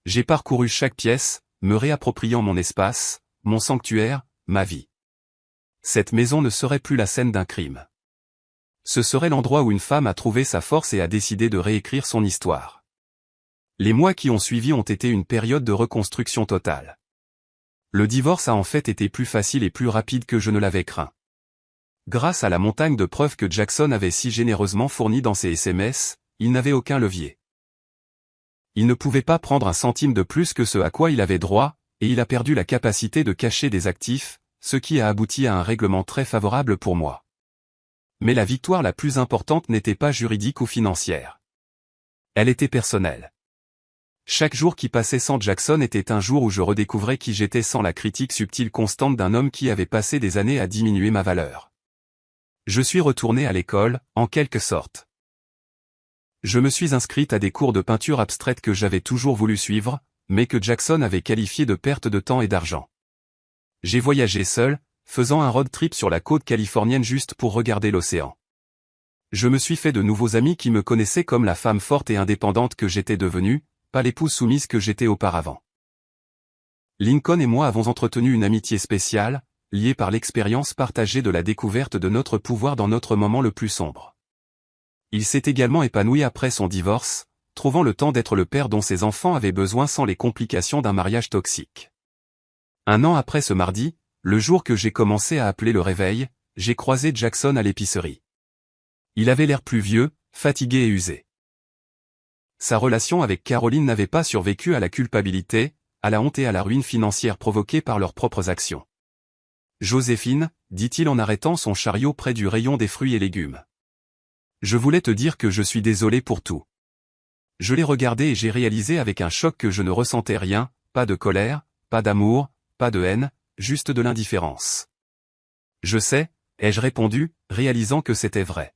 J'ai parcouru chaque pièce, me réappropriant mon espace, mon sanctuaire, ma vie. Cette maison ne serait plus la scène d'un crime. Ce serait l'endroit où une femme a trouvé sa force et a décidé de réécrire son histoire. Les mois qui ont suivi ont été une période de reconstruction totale. Le divorce a en fait été plus facile et plus rapide que je ne l'avais craint. Grâce à la montagne de preuves que Jackson avait si généreusement fournies dans ses SMS, il n'avait aucun levier. Il ne pouvait pas prendre un centime de plus que ce à quoi il avait droit, et il a perdu la capacité de cacher des actifs, ce qui a abouti à un règlement très favorable pour moi. Mais la victoire la plus importante n'était pas juridique ou financière. Elle était personnelle. Chaque jour qui passait sans Jackson était un jour où je redécouvrais qui j'étais sans la critique subtile constante d'un homme qui avait passé des années à diminuer ma valeur. Je suis retourné à l'école, en quelque sorte. Je me suis inscrite à des cours de peinture abstraite que j'avais toujours voulu suivre, mais que Jackson avait qualifié de perte de temps et d'argent. J'ai voyagé seul, faisant un road trip sur la côte californienne juste pour regarder l'océan. Je me suis fait de nouveaux amis qui me connaissaient comme la femme forte et indépendante que j'étais devenue, pas l'épouse soumise que j'étais auparavant. Lincoln et moi avons entretenu une amitié spéciale, liée par l'expérience partagée de la découverte de notre pouvoir dans notre moment le plus sombre. Il s'est également épanoui après son divorce, trouvant le temps d'être le père dont ses enfants avaient besoin sans les complications d'un mariage toxique. Un an après ce mardi, le jour que j'ai commencé à appeler le réveil, j'ai croisé Jackson à l'épicerie. Il avait l'air plus vieux, fatigué et usé. Sa relation avec Caroline n'avait pas survécu à la culpabilité, à la honte et à la ruine financière provoquée par leurs propres actions. « Joséphine », dit-il en arrêtant son chariot près du rayon des fruits et légumes. « Je voulais te dire que je suis désolé pour tout. » Je l'ai regardé et j'ai réalisé avec un choc que je ne ressentais rien, pas de colère, pas d'amour, pas de haine, juste de l'indifférence. « Je sais », ai-je répondu, réalisant que c'était vrai.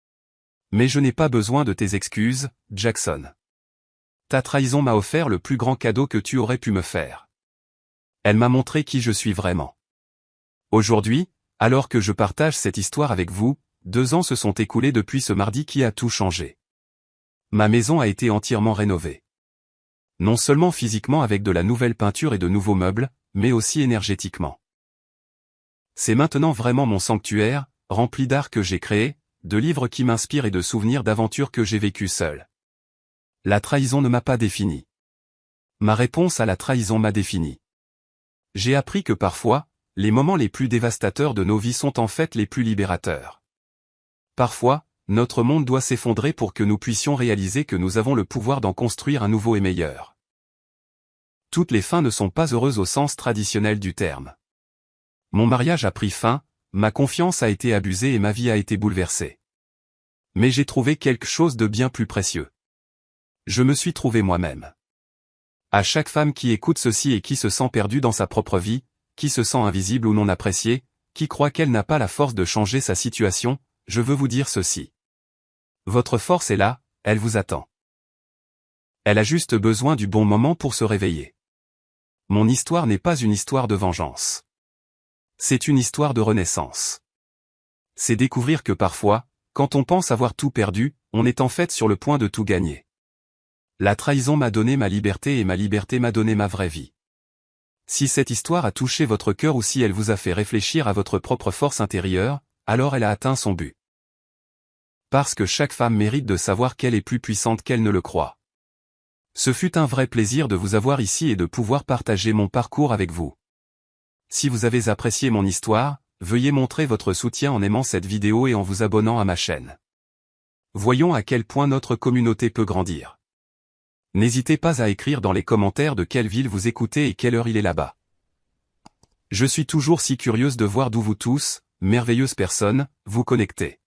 « Mais je n'ai pas besoin de tes excuses, Jackson. Ta trahison m'a offert le plus grand cadeau que tu aurais pu me faire. Elle m'a montré qui je suis vraiment. Aujourd'hui, alors que je partage cette histoire avec vous, 2 ans se sont écoulés depuis ce mardi qui a tout changé. Ma maison a été entièrement rénovée. Non seulement physiquement avec de la nouvelle peinture et de nouveaux meubles, mais aussi énergétiquement. C'est maintenant vraiment mon sanctuaire, rempli d'art que j'ai créé, de livres qui m'inspirent et de souvenirs d'aventures que j'ai vécues seul. La trahison ne m'a pas défini. Ma réponse à la trahison m'a défini. J'ai appris que parfois, les moments les plus dévastateurs de nos vies sont en fait les plus libérateurs. Parfois, notre monde doit s'effondrer pour que nous puissions réaliser que nous avons le pouvoir d'en construire un nouveau et meilleur. Toutes les fins ne sont pas heureuses au sens traditionnel du terme. Mon mariage a pris fin, ma confiance a été abusée et ma vie a été bouleversée. Mais j'ai trouvé quelque chose de bien plus précieux. Je me suis trouvé moi-même. À chaque femme qui écoute ceci et qui se sent perdue dans sa propre vie, qui se sent invisible ou non appréciée, qui croit qu'elle n'a pas la force de changer sa situation, je veux vous dire ceci. Votre force est là, elle vous attend. Elle a juste besoin du bon moment pour se réveiller. Mon histoire n'est pas une histoire de vengeance. C'est une histoire de renaissance. C'est découvrir que parfois, quand on pense avoir tout perdu, on est en fait sur le point de tout gagner. La trahison m'a donné ma liberté et ma liberté m'a donné ma vraie vie. Si cette histoire a touché votre cœur ou si elle vous a fait réfléchir à votre propre force intérieure, alors elle a atteint son but. Parce que chaque femme mérite de savoir qu'elle est plus puissante qu'elle ne le croit. Ce fut un vrai plaisir de vous avoir ici et de pouvoir partager mon parcours avec vous. Si vous avez apprécié mon histoire, veuillez montrer votre soutien en aimant cette vidéo et en vous abonnant à ma chaîne. Voyons à quel point notre communauté peut grandir. N'hésitez pas à écrire dans les commentaires de quelle ville vous écoutez et quelle heure il est là-bas. Je suis toujours si curieuse de voir d'où vous tous, merveilleuses personnes, vous connectez.